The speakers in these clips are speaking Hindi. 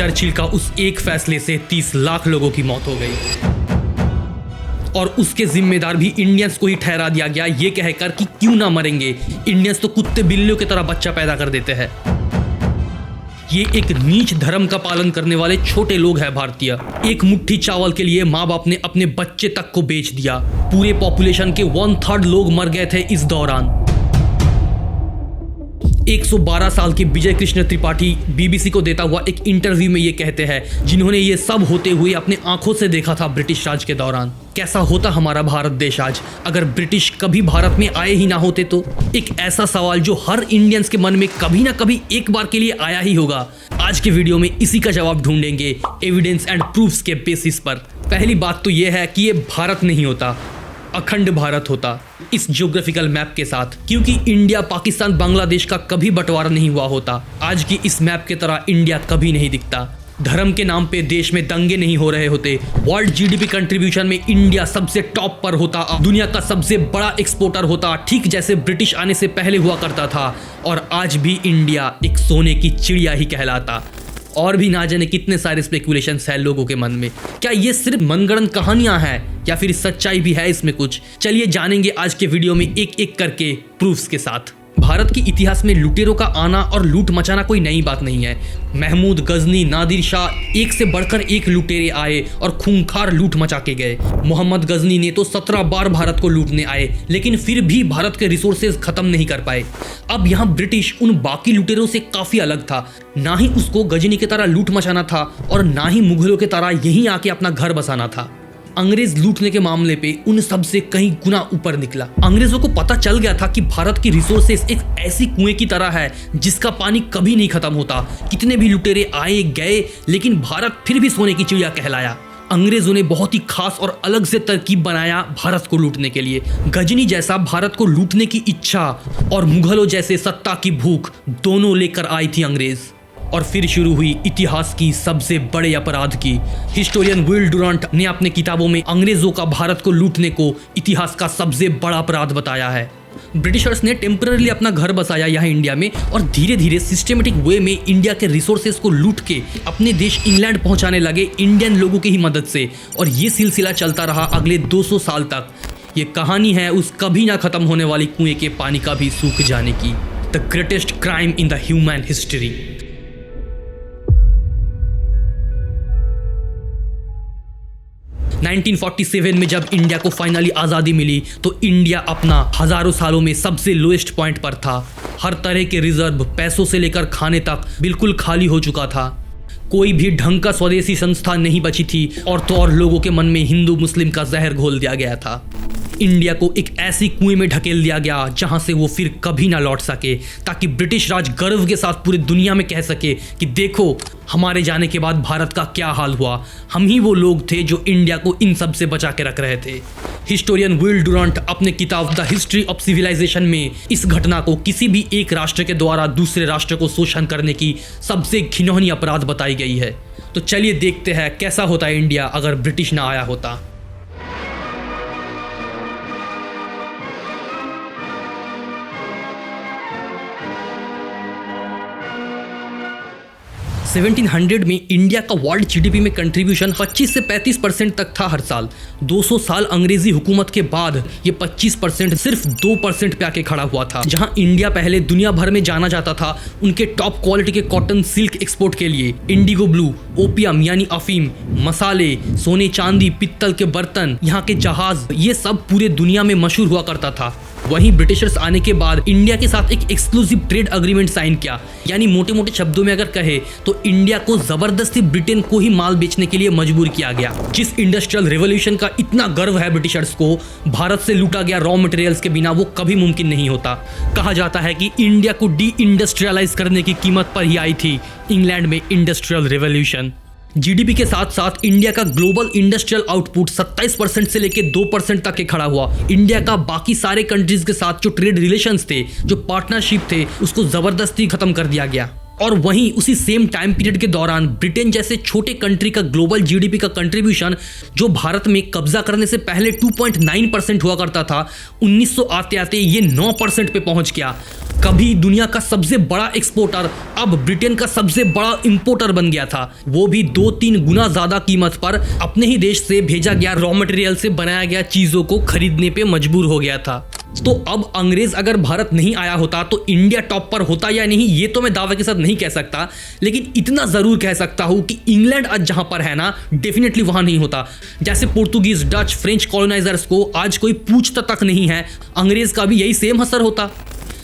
चर्चिल का उस एक फैसले से 30 लाख लोगों की मौत हो गई और उसके जिम्मेदार भी इंडियंस को ही ठहरा दिया गया, ये कहकर कि क्यों ना मरेंगे, इंडियंस तो कुत्ते बिल्लियों की तरह बच्चा पैदा कर देते हैं। ये एक नीच धर्म का पालन करने वाले छोटे लोग हैं भारतीय। एक मुट्ठी चावल के लिए माँ बाप ने अपने बच्चे तक को बेच दिया। पूरे पॉपुलेशन के 1/3 लोग मर गए थे इस दौरान। 112 साल के विजय कृष्ण त्रिपाठी बीबीसी को देता हुआ एक इंटरव्यू में ये कहते हैं, जिन्होंने ये सब होते हुए अपने आंखों से देखा था ब्रिटिश राज के दौरान। कैसा होता हमारा भारत देश आज अगर ब्रिटिश कभी भारत में आए ही ना होते तो। एक ऐसा सवाल जो हर इंडियंस के मन में कभी ना कभी एक बार के लिए आया ही होगा। आज के वीडियो में इसी का जवाब ढूंढेंगे एविडेंस एंड प्रूफ्स के बेसिस पर। पहली बात तो यह है कि ये भारत नहीं होता, अखंड भारत होता इस ज्योग्राफिकल मैप के साथ, क्योंकि इंडिया पाकिस्तान बांग्लादेश का कभी बंटवारा नहीं हुआ होता। आज की इस मैप की तरह इंडिया कभी नहीं दिखता। धर्म के नाम पे देश में दंगे नहीं हो रहे होते। वर्ल्ड जीडीपी कंट्रीब्यूशन में इंडिया सबसे टॉप पर होता, दुनिया का सबसे बड़ा एक्सपोर्टर होता, ठीक जैसे ब्रिटिश आने से पहले हुआ करता था। और आज भी इंडिया एक सोने की चिड़िया ही कहलाता। और भी ना जाने कितने सारे स्पेकुलेशंस हैं लोगों के मन में। क्या ये सिर्फ मनगढ़ंत कहानियां हैं या फिर सच्चाई भी है इसमें कुछ? चलिए जानेंगे आज के वीडियो में एक एक करके प्रूफ्स के साथ। भारत के इतिहास में लुटेरों का आना और लूट मचाना कोई नई बात नहीं है। महमूद, गजनी, नादिर शाह, एक से बढ़कर एक लुटेरे आए और खूंखार लूट मचा के गए। मोहम्मद गजनी ने तो 17 बार भारत को लूटने आए, लेकिन फिर भी भारत के रिसोर्सेज खत्म नहीं कर पाए। अब यहाँ ब्रिटिश उन बाकी लुटेरों से काफी अलग था। ना ही उसको गजनी की तरह लूट मचाना था और ना ही मुगलों की तरह यहीं आके अपना घर बसाना था। अंग्रेज लूटने के मामले पे उन सब से कहीं गुना ऊपर निकला। अंग्रेजों को पता चल गया था कि भारत की रिसोर्सेस एक ऐसी कुएं की तरह है जिसका पानी कभी नहीं खत्म होता। कितने भी लुटेरे आए गए, लेकिन भारत फिर भी सोने की चिड़िया कहलाया। अंग्रेजों ने बहुत ही खास और अलग से तरकीब बनाया भारत को लूटने के लिए। गजनी जैसा भारत को लूटने की इच्छा और मुगलों जैसे सत्ता की भूख दोनों लेकर आई थी अंग्रेज। और फिर शुरू हुई इतिहास की सबसे बड़े अपराध की। हिस्टोरियन विल डुरांट ने अपने किताबों में अंग्रेजों का भारत को लूटने को इतिहास का सबसे बड़ा अपराध बताया है। ब्रिटिशर्स ने टेम्पररी अपना घर बसाया यहाँ इंडिया में और धीरे धीरे सिस्टमेटिक वे में इंडिया के रिसोर्सेज को लूट के अपने देश इंग्लैंड पहुंचाने लगे इंडियन लोगों की ही मदद से। और ये सिलसिला चलता रहा अगले 200 साल तक। ये कहानी है उस कभी ना खत्म होने वाली कुएं के पानी का भी सूख जाने की। The greatest crime in the human history. 1947 में जब इंडिया को फाइनली आज़ादी मिली तो इंडिया अपना हजारों सालों में सबसे लोएस्ट पॉइंट पर था। हर तरह के रिजर्व, पैसों से लेकर खाने तक बिल्कुल खाली हो चुका था। कोई भी ढंग का स्वदेशी संस्था नहीं बची थी और तो और लोगों के मन में हिंदू मुस्लिम का जहर घोल दिया गया था। इंडिया को एक ऐसी कुएं में ढकेल दिया गया जहां से वो फिर कभी ना लौट सके, ताकि ब्रिटिश राज गर्व के साथ पूरी दुनिया में कह सके कि देखो हमारे जाने के बाद भारत का क्या हाल हुआ। हम ही वो लोग थे जो इंडिया को इन सब से बचा के रख रहे थे। हिस्टोरियन विल डुरांट अपने किताब द हिस्ट्री ऑफ सिविलाइजेशन में इस घटना को किसी भी एक राष्ट्र के द्वारा दूसरे राष्ट्र को शोषण करने की सबसे घिनौनी अपराध बताई गई है। तो चलिए देखते हैं कैसा होता इंडिया अगर ब्रिटिश ना आया होता। 1700 में इंडिया का वर्ल्ड जीडीपी में कंट्रीब्यूशन 25 से 35% तक था हर साल। 200 साल अंग्रेजी हुकूमत के बाद ये 25% सिर्फ 2% पे आके खड़ा हुआ था। जहां इंडिया पहले दुनिया भर में जाना जाता था उनके टॉप क्वालिटी के कॉटन सिल्क एक्सपोर्ट के लिए, इंडिगो ब्लू, ओपियम यानी अफीम, मसाले, सोने चांदी, पित्तल के बर्तन, यहाँ के जहाज, ये सब पूरे दुनिया में मशहूर हुआ करता था। वहीं ब्रिटिशर्स आने के बाद इंडिया के साथ एक एक्सक्लूसिव ट्रेड अग्रीमेंट साइन किया, यानी मोटे मोटे शब्दों में अगर कहे तो इंडिया को जबरदस्ती ब्रिटेन को ही माल बेचने के लिए मजबूर किया गया। जिस इंडस्ट्रियल रेवोल्यूशन का इतना गर्व है ब्रिटिशर्स को, भारत से लूटा गया रॉ मटेरियल्स के बिना वो कभी मुमकिन नहीं होता। कहा जाता है कि इंडिया को डी इंडस्ट्रियलाइज करने की कीमत पर ही आई थी इंग्लैंड में इंडस्ट्रियल रेवोल्यूशन। जीडीपी के साथ साथ इंडिया का ग्लोबल इंडस्ट्रियल आउटपुट 27% से लेकर 2% तक के खड़ा हुआ। इंडिया का बाकी सारे कंट्रीज के साथ जो ट्रेड रिलेशंस थे, जो पार्टनरशिप थे, उसको जबरदस्ती खत्म कर दिया गया। और वहीं उसी सेम टाइम पीरियड के दौरान ब्रिटेन जैसे छोटे कंट्री का ग्लोबल जीडीपी का कंट्रीब्यूशन, जो भारत में कब्जा करने से पहले 2.9% हुआ करता था, 1900 आते आते ये 9% पे पहुंच गया। कभी दुनिया का सबसे बड़ा एक्सपोर्टर अब ब्रिटेन का सबसे बड़ा इंपोर्टर बन गया था, वो भी 2-3 गुना ज्यादा कीमत पर अपने ही देश से भेजा गया रॉ मटेरियल से बनाया गया चीजों को खरीदने पे मजबूर हो गया था। तो अब अंग्रेज अगर भारत नहीं आया होता तो इंडिया टॉप पर होता या नहीं, ये तो मैं दावे के साथ नहीं कह सकता, लेकिन इतना जरूर कह सकता हूं कि इंग्लैंड आज जहां पर है ना, डेफिनेटली वहां नहीं होता। जैसे पोर्तुगीज, डच, फ्रेंच कॉलोनाइजर्स को आज कोई पूछता तक नहीं है, अंग्रेज का भी यही सेम असर होता।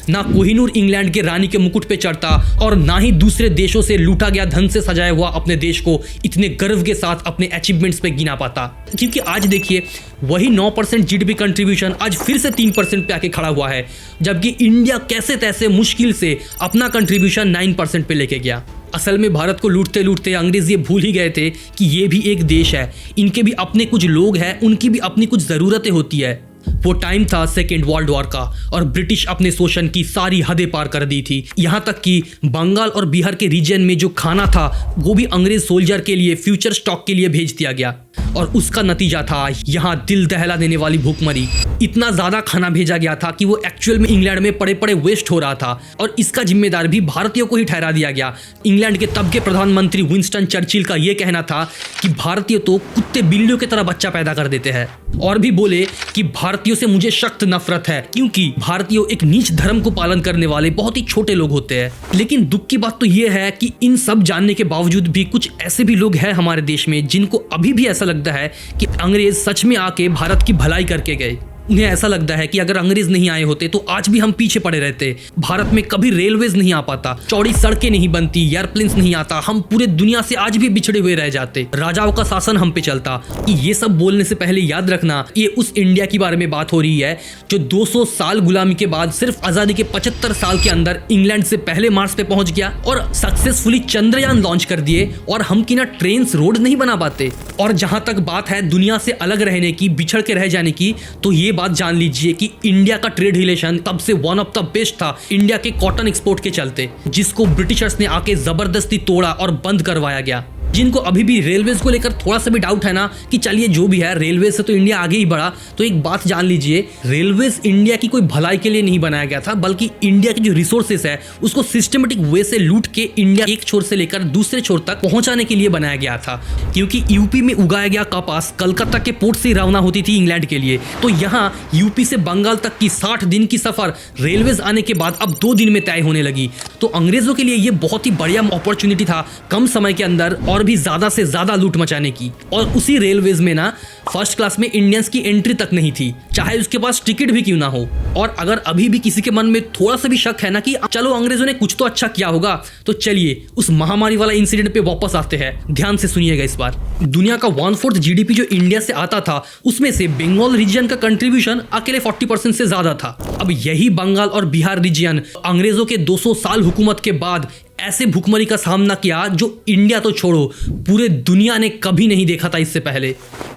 ना कोहिनूर इंग्लैंड के रानी के मुकुट पे चढ़ता और ना ही दूसरे देशों से लूटा गया धन से सजाया हुआ अपने देश को इतने गर्व के साथ अपने अचीवमेंट्स पे गिना पाता। क्योंकि आज देखिए, वही 9% जीडीपी कंट्रीब्यूशन आज फिर से 3% पे आके खड़ा हुआ है, जबकि इंडिया कैसे तैसे मुश्किल से अपना कंट्रीब्यूशन 9% पे लेके गया। असल में भारत को लूटते लूटते अंग्रेज ये भूल ही गए थे कि ये भी एक देश है, इनके भी अपने कुछ लोग हैं, उनकी भी अपनी कुछ जरूरतें होती है। वो टाइम था सेकेंड वर्ल्ड वॉर का और ब्रिटिश अपने शोषण की सारी हदें पार कर दी थी। यहाँ तक कि बंगाल और बिहार के रीजन में जो खाना था वो भी अंग्रेज सोल्जर के लिए फ्यूचर स्टॉक के लिए भेज दिया गया और उसका नतीजा था यहाँ दिल दहला देने वाली भूखमरी। इतना ज्यादा खाना भेजा गया था कि वो एक्चुअल में इंग्लैंड में पड़े पड़े वेस्ट हो रहा था और इसका जिम्मेदार भी भारतीयों को ही ठहरा दिया गया। इंग्लैंड के तब के प्रधानमंत्री विंस्टन चर्चिल का यह कहना था कि भारतीय तो कुत्ते बिल्लियों की तरह बच्चा पैदा कर देते हैं, और भी बोले कि भारतीयों से मुझे सख्त नफरत है क्योंकि भारतीय एक नीच धर्म को पालन करने वाले बहुत ही छोटे लोग होते हैं। लेकिन दुख की बात तो यह है कि इन सब जानने के बावजूद भी कुछ ऐसे भी लोग हैं हमारे देश में जिनको अभी भी ऐसा लगता है कि अंग्रेज सच में आके भारत की भलाई करके गए। उन्हें ऐसा लगता है कि अगर अंग्रेज नहीं आए होते तो आज भी हम पीछे पड़े रहते, भारत में कभी रेलवेज नहीं आ पाता, चौड़ी सड़कें नहीं बनती, एयरप्लेन्स नहीं आता, हम पूरे दुनिया से आज भी बिछड़े हुए रह जाते, राजाओं का शासन हम पे चलता। ये सब बोलने से पहले याद रखना, ये उस इंडिया के बारे में बात हो रही है जो 200 साल गुलामी के बाद सिर्फ आजादी के 75 साल के अंदर इंग्लैंड से पहले मार्स पे पहुंच गया और सक्सेसफुली चंद्रयान लॉन्च कर दिए, और हम की ना ट्रेन रोड नहीं बना पाते। और जहां तक बात है दुनिया से अलग रहने की, बिछड़ के रह जाने की, तो ये बात जान लीजिए कि इंडिया का ट्रेड रिलेशन तब से वन ऑफ द बेस्ट था इंडिया के कॉटन एक्सपोर्ट के चलते, जिसको ब्रिटिशर्स ने आके जबरदस्ती तोड़ा और बंद करवाया गया। जिनको अभी भी रेलवेज को लेकर थोड़ा सा भी डाउट है ना कि चलिए जो भी है, रेलवे से तो इंडिया आगे ही बढ़ा, तो एक बात जान लीजिए, रेलवेज इंडिया की कोई भलाई के लिए नहीं बनाया गया था, बल्कि इंडिया के जो रिसोर्सेस है उसको सिस्टमेटिक वे से लूट के इंडिया एक छोर से लेकर दूसरे छोर तक पहुंचाने के लिए बनाया गया था। क्योंकि यूपी में उगाया गया कपास कलकत्ता के पोर्ट से रवाना होती थी इंग्लैंड के लिए, तो यहाँ यूपी से बंगाल तक की 60 दिन की सफर रेलवेज आने के बाद अब 2 दिन में तय होने लगी। तो अंग्रेजों के लिए ये बहुत ही बढ़िया अपॉर्चुनिटी था कम समय के अंदर और भी ज्यादा से ज्यादा लूट मचाने की। और उसी रेलवेज में ना फर्स्ट क्लास में इंडियंस की एंट्री तक नहीं थी, चाहे उसके पास टिकट भी क्यों ना हो। और अगर अभी भी किसी के मन में थोड़ा सा भी शक है ना कि चलो अंग्रेजों ने कुछ तो अच्छा किया होगा, तो चलिए उस महामारी वाला इंसिडेंट पे वापस आते हैं। ध्यान से सुनिएगा इस बार। दुनिया का 1/4 जीडीपी जो इंडिया से आता था, उसमें से बंगाल रीजन का कंट्रीब्यूशन अकेले 40% से ज्यादा था। अब यही बंगाल और बिहार रीजन अंग्रेजों के 200 साल हुकूमत के बाद ऐसे भूखमरी का सामना किया जो इंडिया तो छोड़ो पूरे दुनिया ने कभी नहीं देखा था इससे पहले।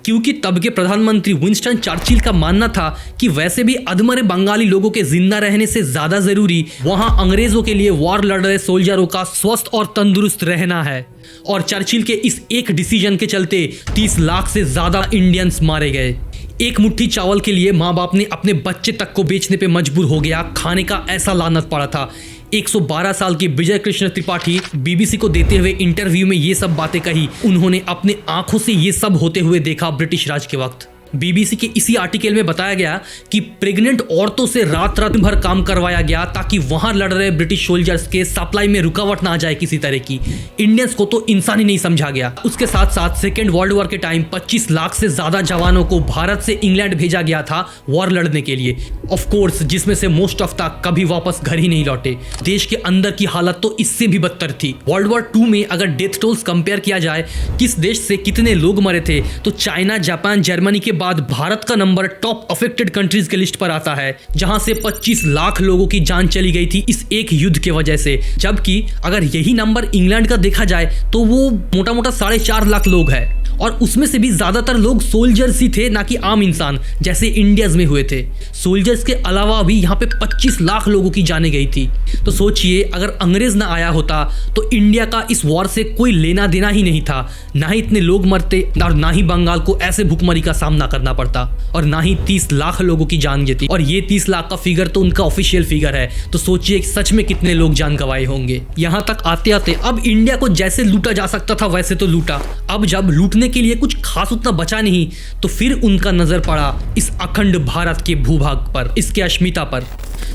क्योंकि तब के प्रधानमंत्री विंस्टन चर्चिल का मानना था कि वैसे भी अधमरे बंगाली लोगों के जिंदा रहने से ज्यादा जरूरी वहां अंग्रेजों के लिए वॉर लड़ रहे सोल्जरों का स्वस्थ और तंदुरुस्त रहना है। और चर्चिल के इस एक डिसीजन के चलते 30 लाख से ज्यादा इंडियंस मारे गए। एक मुट्ठी चावल के लिए माँ बाप ने अपने बच्चे तक को बेचने पे मजबूर हो गया, खाने का ऐसा लानत पड़ा था। 112 साल के विजय कृष्ण त्रिपाठी बीबीसी को देते हुए इंटरव्यू में ये सब बातें कही। उन्होंने अपने आंखों से ये सब होते हुए देखा ब्रिटिश राज के वक्त। बीबीसी के इसी आर्टिकल में बताया गया कि प्रेग्नेंट औरतों से रात भर काम करवाया गया ताकि वहां लड़ रहे ब्रिटिश सोल्जर्स के सप्लाई में रुकावट ना आ जाए किसी तरह की। इंडियंस को तो इंसान ही नहीं समझा गया। उसके साथ साथ सेकेंड वर्ल्ड वॉर के टाइम 25 लाख से ज्यादा जवानों को भारत से इंग्लैंड भेजा गया था वॉर लड़ने के लिए, ऑफ कोर्स जिसमें से मोस्ट ऑफ तक कभी वापस घर ही नहीं लौटे। देश के अंदर की हालत तो इससे भी बदतर थी। वर्ल्ड वॉर 2 में अगर डेथ टोल्स कंपेयर किया जाए किस देश से कितने लोग मरे थे, तो चाइना, जापान, जर्मनी के बाद भारत का नंबर टॉप अफेक्टेड कंट्रीज के लिस्ट पर आता है, जहां से 25 लाख लोगों की जान चली गई थी इस एक युद्ध के वजह से। जबकि अगर यही नंबर इंग्लैंड का देखा जाए तो वो मोटा मोटा 4.5 लाख लोग है, और उसमें से भी ज्यादातर लोग सोल्जर्स ही थे, ना कि आम इंसान जैसे इंडियाज में हुए थे। सोल्जर्स के अलावा भी यहाँ पे 25 लाख लोगों की जाने गई थी। तो सोचिए, अगर अंग्रेज ना आया होता तो इंडिया का इस वॉर से कोई लेना देना ही नहीं था, ना ही इतने लोग मरते और ना ही बंगाल को ऐसे भुखमरी का सामना करना पड़ता, और ना ही 30 लाख लोगों की जान गई थी। और ये 30 लाख का फिगर तो उनका ऑफिशियल फिगर है, तो सोचिए सच में कितने लोग जान गंवाए होंगे। यहाँ तक आते आते अब इंडिया को जैसे लूटा जा सकता था वैसे तो लूटा। अब जब लूटने के लिए कुछ खास उतना बचा नहीं, तो फिर उनका नजर पड़ा इस अखंड भारत के भूभाग पर, इसके अस्मिता पर,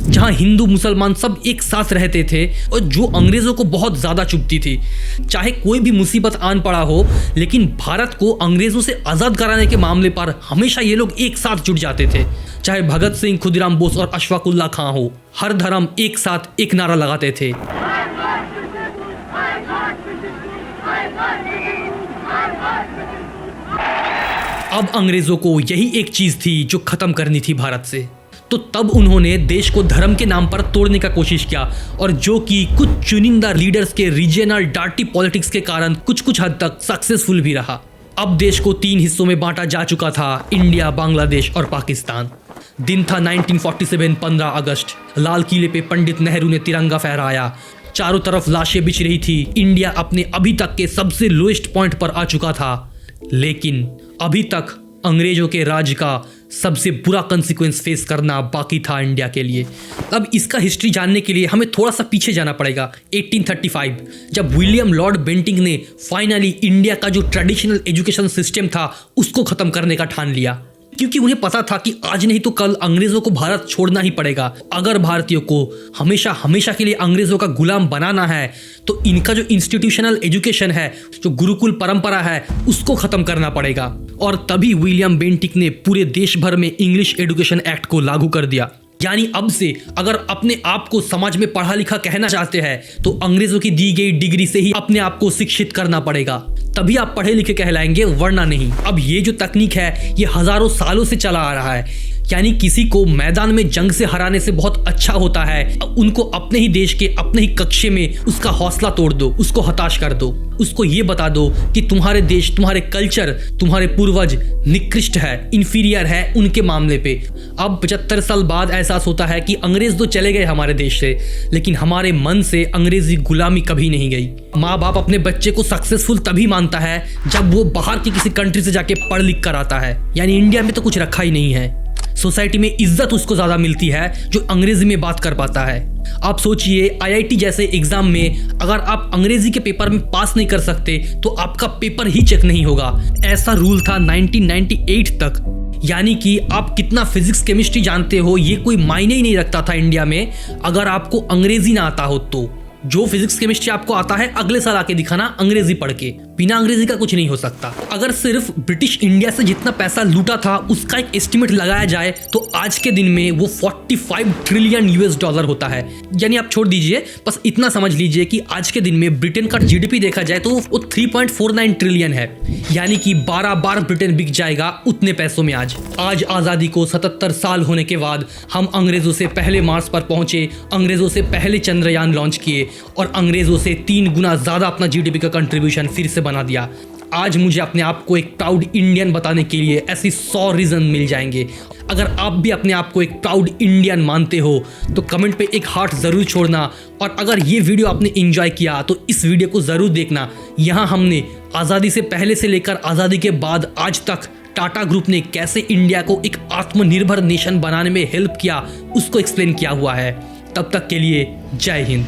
जहां हिंदू मुसलमान सब एक साथ रहते थे और जो अंग्रेजों को बहुत ज्यादा चुभती थी। चाहे कोई भी मुसीबत आन पड़ा हो, लेकिन भारत को अंग्रेजों से आजाद कराने के मामले पर हमेशा ये लोग एक साथ जुट जाते थे। चाहे भगत सिंह, खुदीराम बोस और अशफाकुल्ला खां हो, हर धर्म एक साथ एक नारा लगाते थे। अब अंग्रेजों को यही एक चीज थी जो खत्म करनी थी भारत से। तो तब उन्होंने देश को धर्म के नाम पर तोड़ने का कोशिश किया, और जो कि कुछ चुनिंदा लीडर्स के रीजनल डार्टी पॉलिटिक्स के कारण कुछ हद तक सक्सेसफुल भी रहा। अब देश को 3 हिस्सों में बांटा जा चुका था, इंडिया, बांग्लादेश और पाकिस्तान। दिन था 1947, 15 अगस्त। लाल किले पे पंडित नेहरू ने तिरंगा फहराया। चारों तरफ लाशें बिछ रही थी। इंडिया अपने अभी तक के सबसे लोएस्ट पॉइंट पर आ चुका था, लेकिन अभी तक अंग्रेजों के राज का सबसे बुरा कंसिक्वेंस फेस करना बाकी था इंडिया के लिए। अब इसका हिस्ट्री जानने के लिए हमें थोड़ा सा पीछे जाना पड़ेगा, 1835, जब विलियम लॉर्ड बेंटिंक ने फाइनली इंडिया का जो ट्रेडिशनल एजुकेशन सिस्टम था उसको खत्म करने का ठान लिया। क्योंकि उन्हें पता था कि आज नहीं तो कल अंग्रेजों को भारत छोड़ना ही पड़ेगा। अगर भारतीयों को हमेशा हमेशा के लिए अंग्रेजों का गुलाम बनाना है तो इनका जो इंस्टीट्यूशनल एजुकेशन है, जो गुरुकुल परंपरा है, उसको खत्म करना पड़ेगा। और तभी विलियम बेंटिक ने पूरे देश भर में इंग्लिश एजुकेशन एक्ट को लागू कर दिया। यानी अब से अगर अपने आप को समाज में पढ़ा लिखा कहना चाहते हैं तो अंग्रेजों की दी गई डिग्री से ही अपने आप को शिक्षित करना पड़ेगा, तभी आप पढ़े लिखे कहलाएंगे, वरना नहीं। अब ये जो तकनीक है ये हजारों सालों से चला आ रहा है। यानी किसी को मैदान में जंग से हराने से बहुत अच्छा होता है उनको अपने ही देश के अपने ही कक्षे में उसका हौसला तोड़ दो, उसको हताश कर दो, उसको ये बता दो कि तुम्हारे देश, तुम्हारे कल्चर, तुम्हारे पूर्वज निकृष्ट है, इंफीरियर है उनके मामले पे। अब 75 साल बाद एहसास होता है कि अंग्रेज तो चले गए हमारे देश से, लेकिन हमारे मन से अंग्रेजी गुलामी कभी नहीं गई। माँ बाप अपने बच्चे को सक्सेसफुल तभी मानता है जब वो बाहर की किसी कंट्री से जाके पढ़ लिख कर आता है। यानी इंडिया में तो कुछ रखा ही नहीं है। सोसाइटी में इज्जत उसको ज्यादा मिलती है जो अंग्रेजी में बात कर पाता है। आप सोचिए, आईआईटी जैसे एग्जाम में अगर आप अंग्रेजी के पेपर में पास नहीं कर सकते तो आपका पेपर ही चेक नहीं होगा। ऐसा रूल था 1998 तक। यानी कि आप कितना फिजिक्स केमिस्ट्री जानते हो ये कोई मायने ही नहीं रखता था इंडिया में, अगर आपको अंग्रेजी ना आता हो तो। जो फिजिक्स केमिस्ट्री आपको आता है अगले साल आके दिखाना अंग्रेजी पढ़ के, बिना अंग्रेजी का कुछ नहीं हो सकता। अगर सिर्फ ब्रिटिश इंडिया से जितना पैसा लूटा था उसका एक एस्टिमेट लगाया जाए तो आज के दिन में वो 45 ट्रिलियन यूएस डॉलर होता है। यानी आप छोड़ दीजिए, बस इतना समझ लीजिए कि आज के दिन में ब्रिटेन का जीडीपी देखा जाए तो वो 3.49 ट्रिलियन है। यानी कि 12 बार ब्रिटेन बिक जाएगा उतने पैसों में। आज आजादी को 77 साल होने के बाद हम अंग्रेजों से पहले मार्स पर पहुंचे, अंग्रेजों से पहले चंद्रयान लॉन्च किए और अंग्रेजों से 3 गुना ज्यादा अपना जीडीपी का कंट्रीब्यूशन फिर से बना दिया। आज मुझे अपने आप को एक प्राउड इंडियन बताने के लिए ऐसी 100 रीजन मिल जाएंगे। अगर आप भी अपने आप को एक प्राउड इंडियन मानते हो तो कमेंट पे एक हार्ट जरूर छोड़ना, और अगर ये वीडियो आपने एंजॉय किया तो इस वीडियो को जरूर देखना। यहाँ हमने आज़ादी से पहले से लेकर आज़ादी के बाद आज तक टाटा ग्रुप ने कैसे इंडिया को एक आत्मनिर्भर नेशन बनाने में हेल्प किया उसको एक्सप्लेन किया हुआ है। तब तक के लिए जय हिंद।